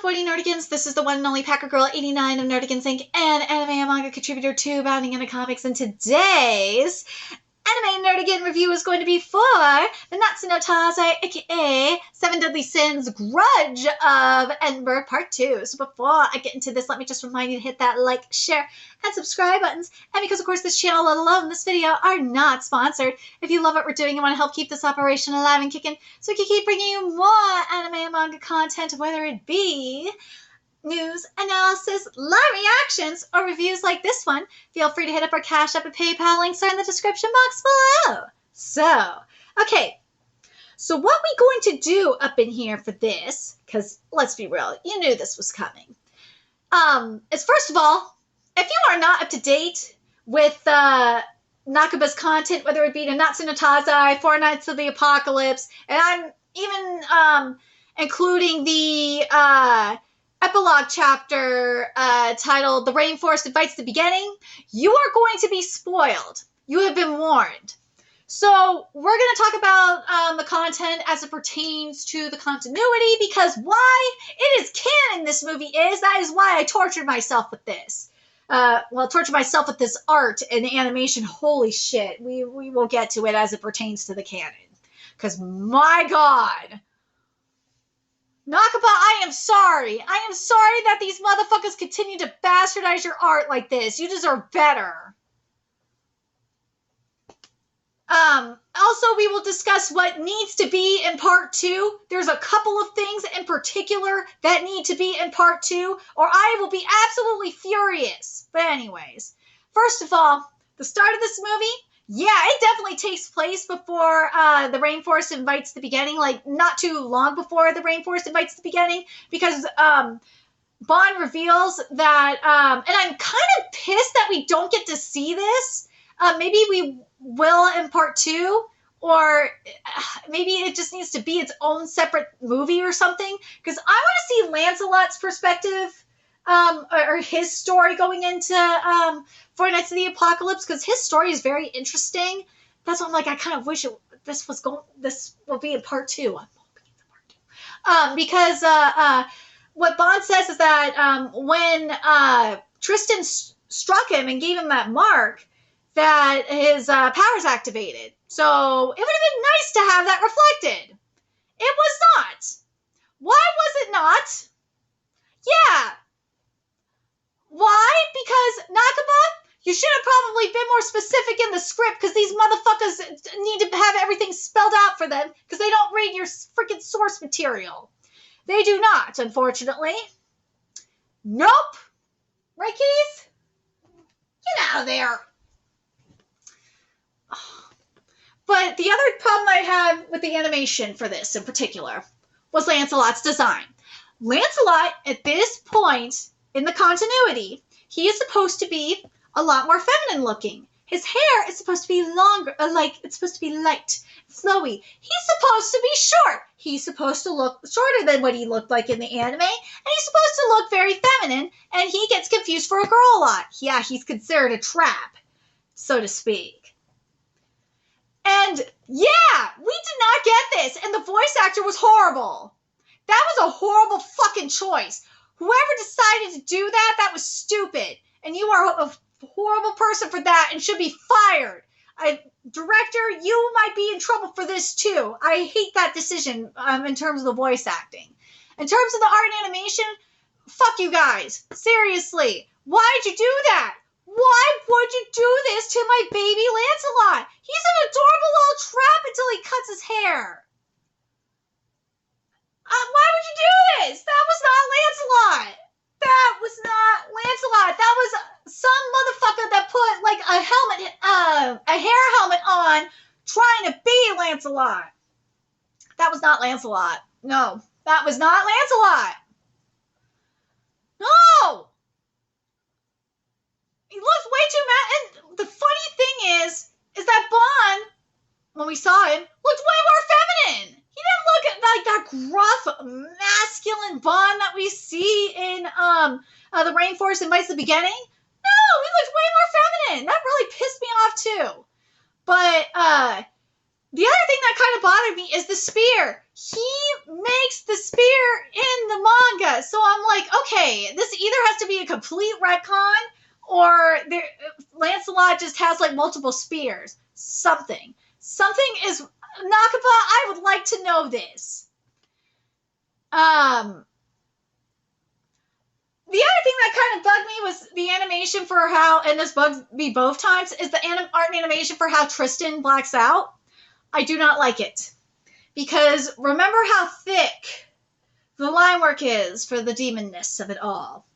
F40 Nerdigans. This is the one and only Packer Girl 89 of Nerdigans Inc. and anime and manga contributor to Bounding into Comics. And today's anime Nerdigan review is going to be for the Natsu no Taizai, aka Seven Deadly Sins, Grudge of Edinburgh Part 2. So before I get into this, let me just remind you to hit that like, share, and subscribe buttons. And because, of course, this channel, let alone this video, are not sponsored, if you love what we're doing and want to help keep this operation alive and kicking so we can keep bringing you more anime and manga content, whether it be news, analysis, live reactions, or reviews like this one, feel free to hit up our Cash App and PayPal. Links are in the description box below. So, okay. So what we going to do up in here for this, because let's be real, you knew this was coming, is first of all, if you are not up to date with Nakaba's content, whether it be the Natsu no Taizai, Four Nights of the Apocalypse, and I'm even including the epilogue chapter titled The Rainforest Invites the Beginning, you are going to be spoiled. You have been warned. So we're going to talk about the content as it pertains to the continuity, because why it is canon this movie is, that is why I tortured myself with this. Tortured myself with this art and animation. Holy shit. We will get to it as it pertains to the canon. Because my God. Nakaba, I am sorry. I am sorry that these motherfuckers continue to bastardize your art like this. You deserve better. Also, we will discuss what needs to be in part 2. There's a couple of things in particular that need to be in part 2, or I will be absolutely furious. But anyways, first of all, the start of this movie, yeah, it definitely takes place before the Rainforest Invites the Beginning, like not too long before the Rainforest Invites the Beginning, because Bond reveals that, and I'm kind of pissed that we don't get to see this. Maybe we will in part 2, or maybe it just needs to be its own separate movie or something, because I want to see Lancelot's perspective, or his story going into Four Nights of the Apocalypse, because his story is very interesting. That's why I'm like, I kind of wish this will be in part 2. I'm hoping it's in part 2. Because what Bond says is that when Tristan struck him and gave him that mark, that his powers activated. So it would have been nice to have that reflected. It was not. Why was it not? Yeah. Why? Because Nakaba, you should have probably been more specific in the script, because these motherfuckers need to have everything spelled out for them, because they don't read your freaking source material. They do not, unfortunately. Nope. Right, Keith? Get out of there. But the other problem I have with the animation for this in particular was Lancelot's design. Lancelot, at this point in the continuity, he is supposed to be a lot more feminine looking. His hair is supposed to be longer, it's supposed to be light, flowy. He's supposed to be short. He's supposed to look shorter than what he looked like in the anime, and he's supposed to look very feminine, and he gets confused for a girl a lot. Yeah, he's considered a trap, so to speak. And yeah, we did not get this, and the voice actor was horrible. That was a horrible fucking choice. Whoever decided to do that, that was stupid. And you are a horrible person for that and should be fired. Director, you might be in trouble for this too. I hate that decision in terms of the voice acting. In terms of the art and animation, fuck you guys. Seriously, why'd you do that? Why would you do this to my baby Lancelot? He's an adorable little trap until he cuts his hair. Why would you do this? That was not Lancelot. That was not Lancelot. That was some motherfucker that put like a helmet, a hair helmet on, trying to be Lancelot. That was not Lancelot. No, that was not Lancelot. No. He looks way too mad. And the funny thing is that Bond, when we saw him, looked way more feminine. He didn't look at like that gruff, masculine Bond that we see in The Rainforest Invites the Beginning. No, he looked way more feminine. That really pissed me off too. But the other thing that kind of bothered me is the spear. he makes the spear in the manga. So I'm like, okay, this either has to be a complete retcon or Lancelot just has like multiple spears. Something is Nakaba. I would like to know this. The other thing that kind of bugged me was the animation for how, and this bugs me both times, is the art animation for how Tristan blacks out. I do not like it. Because remember how thick the line work is for the demonness of it all.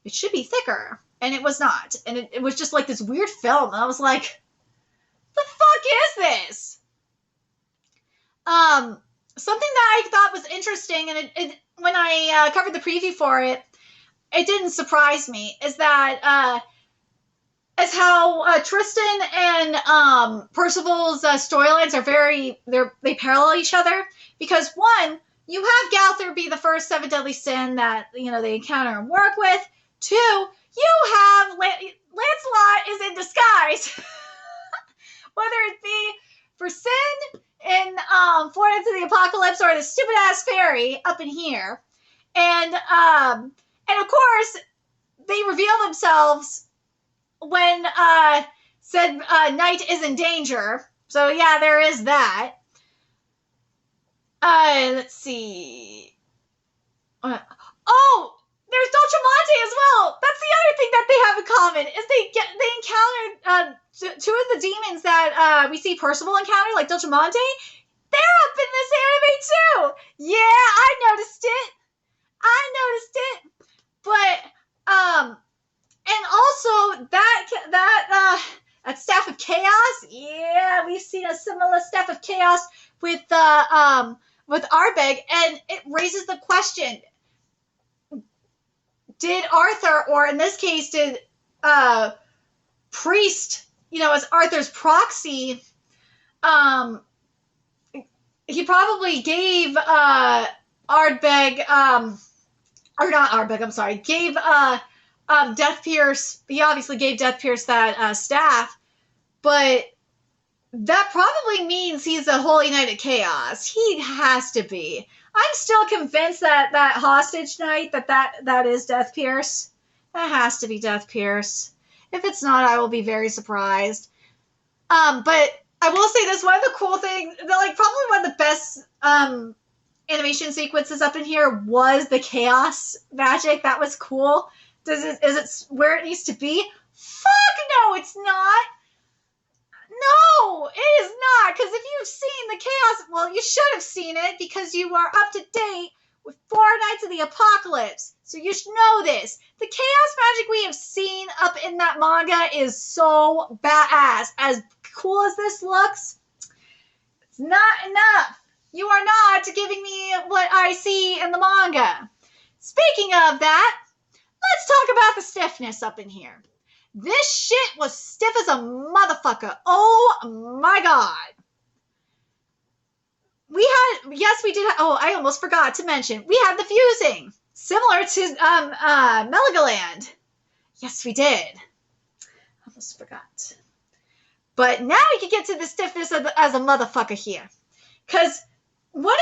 It should be thicker, and it was not. And it was just like this weird film, and I was like, the fuck is this? Something that I thought was interesting, and when I covered the preview for it, it didn't surprise me, is that as how Tristan and Percival's storylines are they parallel each other, because one, you have Gowther be the first 7 deadly sin that they encounter and work with. 2, you have Lancelot is in disguise, whether it be for sin in Four Nights of the Apocalypse or the stupid ass fairy up in here, and of course they reveal themselves when said knight is in danger. So yeah, there is that. Let's see. Oh, there's Dolcemonte as well. That's the other thing that they have in common is they encountered 2 of the demons that we see Percival encounter, like Dolcemonte. They're up in this anime too. Yeah, I noticed it. But and also that Staff of Chaos. Yeah, we've seen a similar Staff of Chaos with Ardbeg, and it raises the question: did Arthur, or in this case, did Priest, as Arthur's proxy, he probably gave Ardbeg, or not Ardbeg, I'm sorry, gave Death Pierce, he obviously gave Death Pierce that staff, but that probably means he's a Holy Knight of Chaos. He has to be. I'm still convinced that hostage knight, that is Death Pierce. That has to be Death Pierce. If it's not, I will be very surprised. But I will say this, one of the cool things, probably one of the best animation sequences up in here was the chaos magic. That was cool. Is it where it needs to be? Fuck no, it's not. No, it is not, because if you've seen the chaos, well, you should have seen it because you are up to date with Four Nights of the Apocalypse, so you should know this. The chaos magic we have seen up in that manga is so badass. As cool as this looks, it's not enough. You are not giving me what I see in the manga. Speaking of that, let's talk about the stiffness up in here. This shit was stiff as a motherfucker. Oh my god. We did. Oh, I almost forgot to mention. We had the fusing, similar to Meligoland. Yes, we did. Almost forgot. But now we can get to the stiffness as a motherfucker here, because one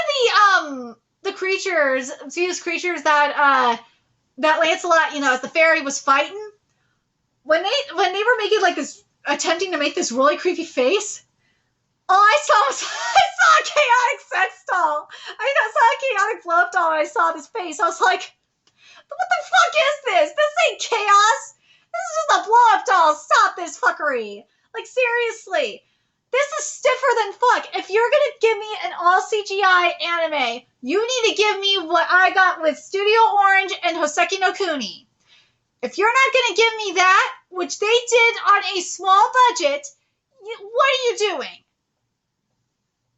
of the creatures, fused creatures that Lancelot, as the fairy was fighting, when they were making attempting to make this really creepy face, all I saw was I saw a chaotic sex doll. I saw a chaotic blow up doll, and I saw this face. I was like, what the fuck is this? This ain't chaos. This is just a blow up doll. Stop this fuckery. Seriously. This is stiffer than fuck. If you're gonna give me an all CGI anime, you need to give me what I got with Studio Orange and Hoseki no Kuni. If you're not gonna give me that, which they did on a small budget, what are you doing?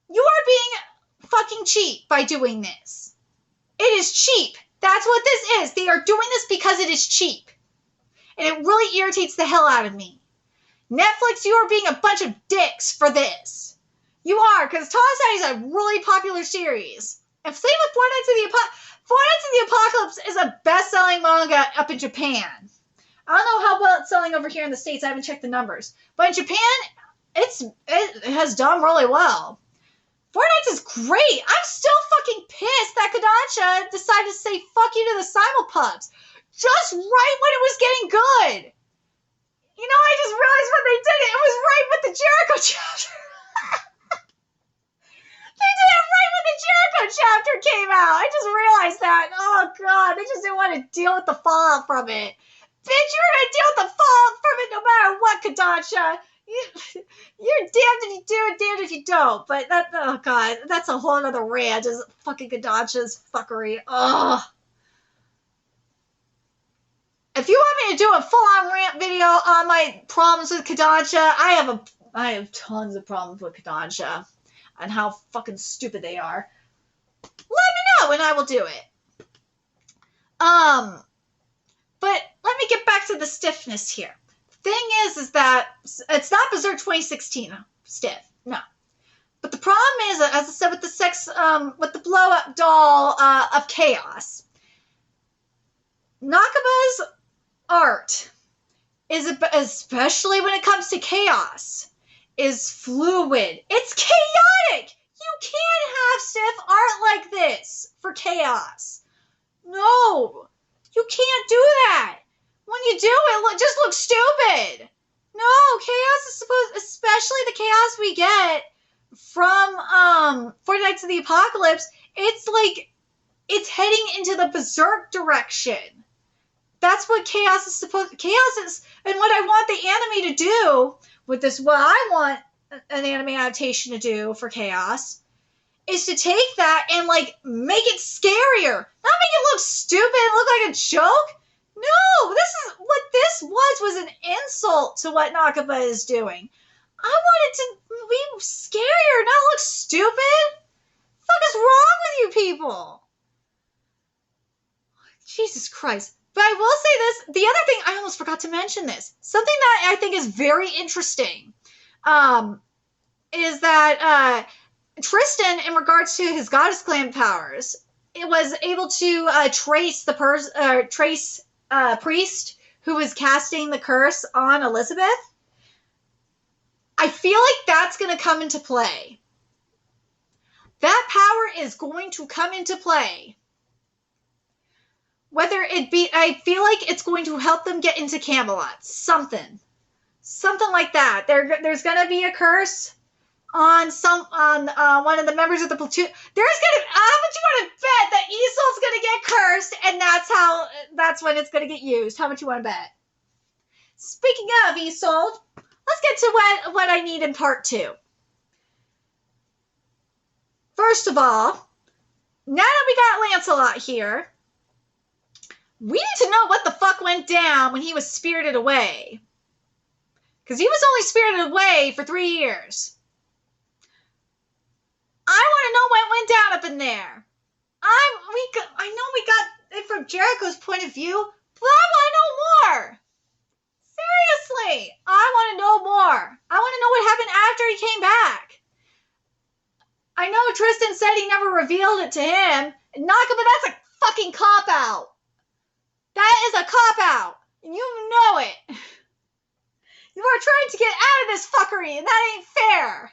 You are being fucking cheap by doing this. It is cheap. That's what this is. They are doing this because it is cheap. And it really irritates the hell out of me. Netflix, you are being a bunch of dicks for this. You are, because Tomodachi is a really popular series. And same with Four Nights of the Apocalypse is a best-selling manga up in Japan. I don't know how well it's selling over here in the States. I haven't checked the numbers. But in Japan, it has done really well. Fortnite is great. I'm still fucking pissed that Kodansha decided to say fuck you to the Simulpubs just right when it was getting good. You know, I just realized when they did it, it was right with the Jericho chapter. They did it right when the Jericho chapter came out. I just realized that. Oh, God. They just didn't want to deal with the fallout from it. Bitch, you're going to deal with the fallout from it no matter what, Kodansha. You're damned if you do and damned if you don't. But that, oh, God, that's a whole other rant. Is fucking Kodansha's fuckery. Ugh. If you want me to do a full-on rant video on my problems with Kodansha, I have tons of problems with Kodansha and how fucking stupid they are. Let me know and I will do it. But let me get back to the stiffness here. The thing is that it's not Berserk 2016 stiff, no. But the problem is, as I said, with the blow-up doll of chaos, Nakaba's art is, especially when it comes to chaos, is fluid. It's chaotic. You can't have stiff art like this for chaos. No, you can't do that. When you do it, just looks stupid. No, chaos is supposed, especially the chaos we get from 40 Nights of the Apocalypse, it's like it's heading into the berserk direction. That's what chaos is supposed. Chaos is, and what I want the anime to do with this, what I want an anime adaptation to do for chaos, is to take that and like make it scarier, not make it look stupid, look like a joke. No, this is what this was an insult to what Nakaba is doing. I want it to be scarier, not look stupid. What the fuck is wrong with you people? Jesus Christ. But I will say this, the other thing, I almost forgot to mention this. Something that I think is very interesting is that Tristan, in regards to his goddess clan powers, it was able to trace the priest who was casting the curse on Elizabeth. I feel like that's going to come into play. That power is going to come into play. Whether it be, I feel like it's going to help them get into Camelot. Something like that. There's going to be a curse on one of the members of the platoon. There's going to, how much you want to bet that Isolde's going to get cursed, and that's when it's going to get used? How much you want to bet? Speaking of Isolde, let's get to what I need in part 2. First of all, now that we got Lancelot here, we need to know what the fuck went down when he was spirited away. Because he was only spirited away for 3 years. I want to know what went down up in there. I know we got it from Jericho's point of view, but I want to know more. Seriously, I want to know more. I want to know what happened after he came back. I know Tristan said he never revealed it to him. Nakaba, that's a fucking cop-out. That is a cop-out. And you know it. You are trying to get out of this fuckery, and that ain't fair.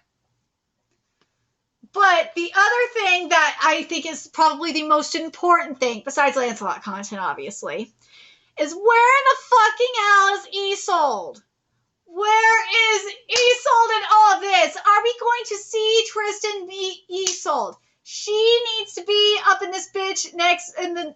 But the other thing that I think is probably the most important thing, besides Lancelot content, obviously, is where in the fucking hell is Isolde? Where is Isolde in all of this? Are we going to see Tristan meet Isolde? She needs to be up in this bitch next in the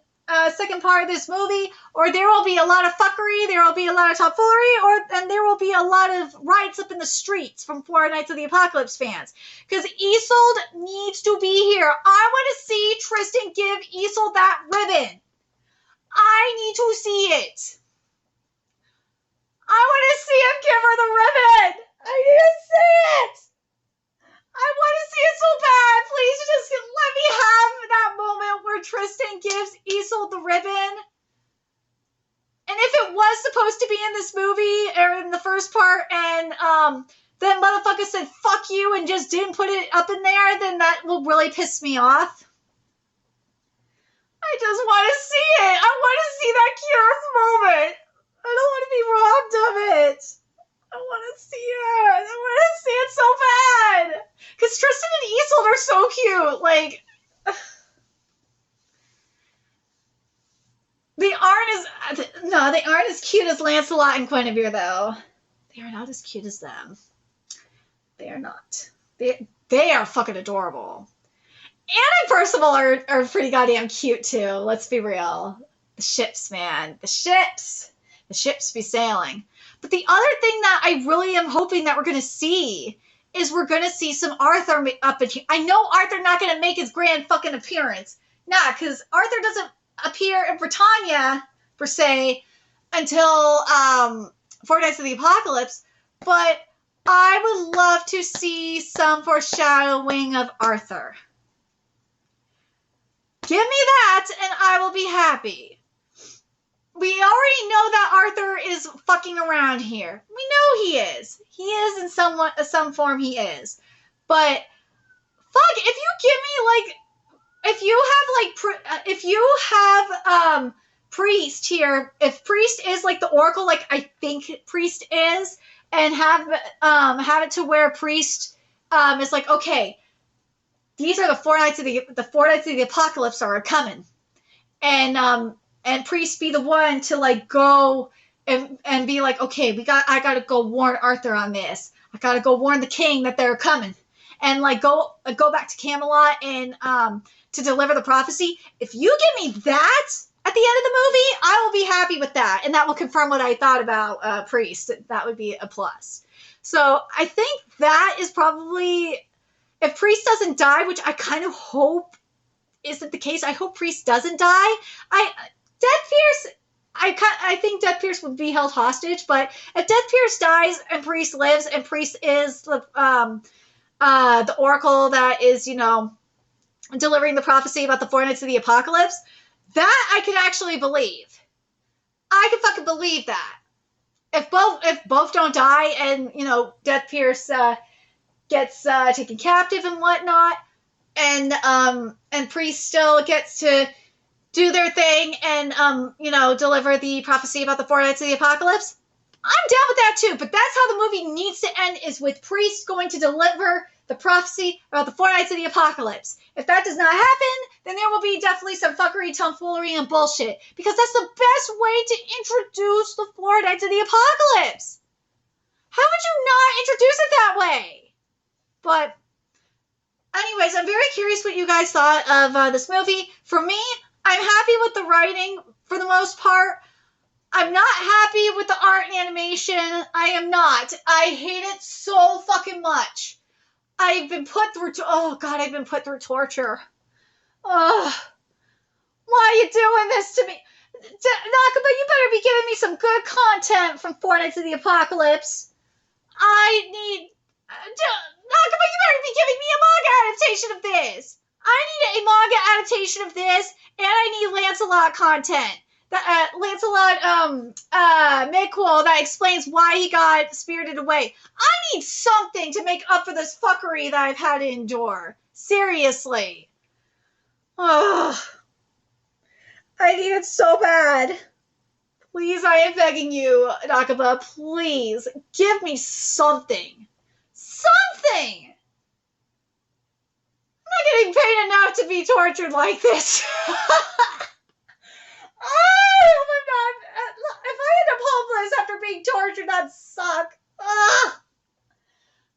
second part of this movie, or there will be a lot of fuckery, there will be a lot of tomfoolery, and there will be a lot of riots up in the streets from 4 Nights of the Apocalypse fans. Because Isolde needs to be here. I want to see Tristan give Isolde that ribbon. I need to see it. I want to see him give her the ribbon. I need to see it. I want to see it so bad. Please just let me have that moment where Tristan gives Isolde the ribbon. And if it was supposed to be in this movie, or in the first part, and then motherfucker said fuck you and just didn't put it up in there, then that will really piss me off. I just want to see it. I want to see that Kyrus moment. I don't want to be robbed of it. want to see it. I want to see it so bad. Because Tristan and Isolde are so cute. Like, they aren't as cute as Lancelot and Guinevere, though. They are not as cute as them. They are not. They are fucking adorable. Anna and Percival are pretty goddamn cute, too. Let's be real. The ships, man. The ships. The ships be sailing. But the other thing that I really am hoping that we're going to see is we're going to see some Arthur up in here. I know Arthur not going to make his grand fucking appearance. Nah, because Arthur doesn't appear in Britannia, per se, until Four Nights of the Apocalypse. But I would love to see some foreshadowing of Arthur. Give me that, and I will be happy. We already know that Arthur is fucking around here. We know he is. He is in some form. He is. But fuck, if you give me if you have Priest here, if Priest is like the Oracle, like I think Priest is, and have it to where Priest is like, okay, these are the four nights of the apocalypse are coming, and Priest be the one to like go and be like, okay, I gotta go warn Arthur on this. I gotta go warn the king that they're coming, and like go back to Camelot and to deliver the prophecy. If you give me that at the end of the movie, I will be happy with that, and that will confirm what I thought about Priest. That would be a plus. So I think that is probably, if Priest doesn't die, which I kind of hope isn't the case. I hope Priest doesn't die. I think Death Pierce would be held hostage, but if Death Pierce dies and Priest lives and Priest is the Oracle that is, delivering the prophecy about the Four Nights of the Apocalypse, that I could actually believe. I could fucking believe that. If both don't die and, Death Pierce gets taken captive and whatnot, and Priest still gets to do their thing and, deliver the prophecy about the Four Nights of the Apocalypse, I'm down with that too. But that's how the movie needs to end, is with Priest going to deliver the prophecy about the Four Nights of the Apocalypse. If that does not happen, then there will be definitely some fuckery, tomfoolery, and bullshit. Because that's the best way to introduce the Four Nights of the Apocalypse. How would you not introduce it that way? But anyways, I'm very curious what you guys thought of this movie. For me, I'm happy with the writing for the most part. I'm not happy with the art and animation. I am not. I hate it so fucking much. I've been put through torture. Ugh. Why are you doing this to me? Nakaba, you better be giving me some good content from Four Nights of the Apocalypse. Nakaba, you better be giving me a manga adaptation of this. I need a manga adaptation of this, and I need Lancelot content. Lancelot midquel that explains why he got spirited away. I need something to make up for this fuckery that I've had to endure. Seriously. Ugh. I need it so bad. Please, I am begging you, Nakaba, please, give me something. Something! I'm not getting paid enough to be tortured like this. Oh my god! If I end up homeless after being tortured, that'd suck. Ugh.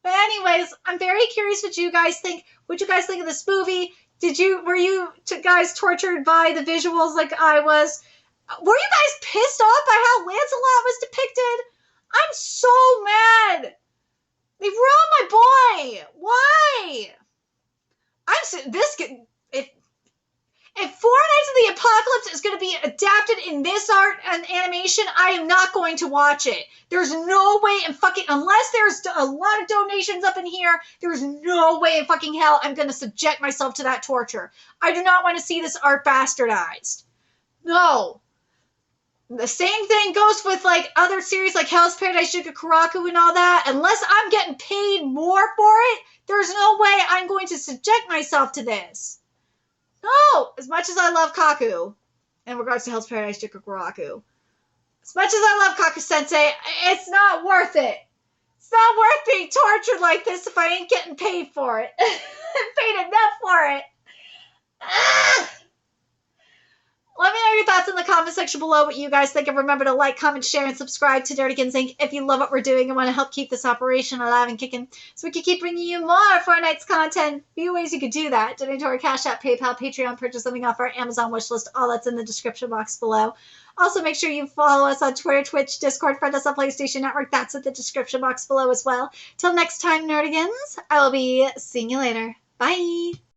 But anyways, I'm very curious what you guys think. What you guys think of this movie? Were you guys tortured by the visuals like I was? Were you guys pissed off by how Lancelot was depicted? I'm so mad. They ruined my boy. Why? If Four Nights of the Apocalypse is going to be adapted in this art and animation, I am not going to watch it. There's no way in fucking, unless there's a lot of donations up in here, there's no way in fucking hell I'm going to subject myself to that torture. I do not want to see this art bastardized. No. The same thing goes with like other series like Hell's Paradise, Shikakuraku and all that. Unless I'm getting paid more for it, there's no way I'm going to subject myself to this. No! As much as I love Kaku, in regards to Hell's Paradise, Shikakuraku, as much as I love Kaku-sensei, it's not worth it. It's not worth being tortured like this if I ain't getting paid for it. I'm paid enough for it. Ah! Let me know your thoughts in the comment section below what you guys think, and remember to like, comment, share, and subscribe to Nerdykins Inc. if you love what we're doing and want to help keep this operation alive and kicking so we can keep bringing you more Fortnite's content. A few ways you could do that: donate to our Cash App, PayPal, Patreon, purchase something off our Amazon wishlist. All that's in the description box below. Also, make sure you follow us on Twitter, Twitch, Discord, friend us on PlayStation Network. That's in the description box below as well. Till next time, Nerdykins, I will be seeing you later. Bye!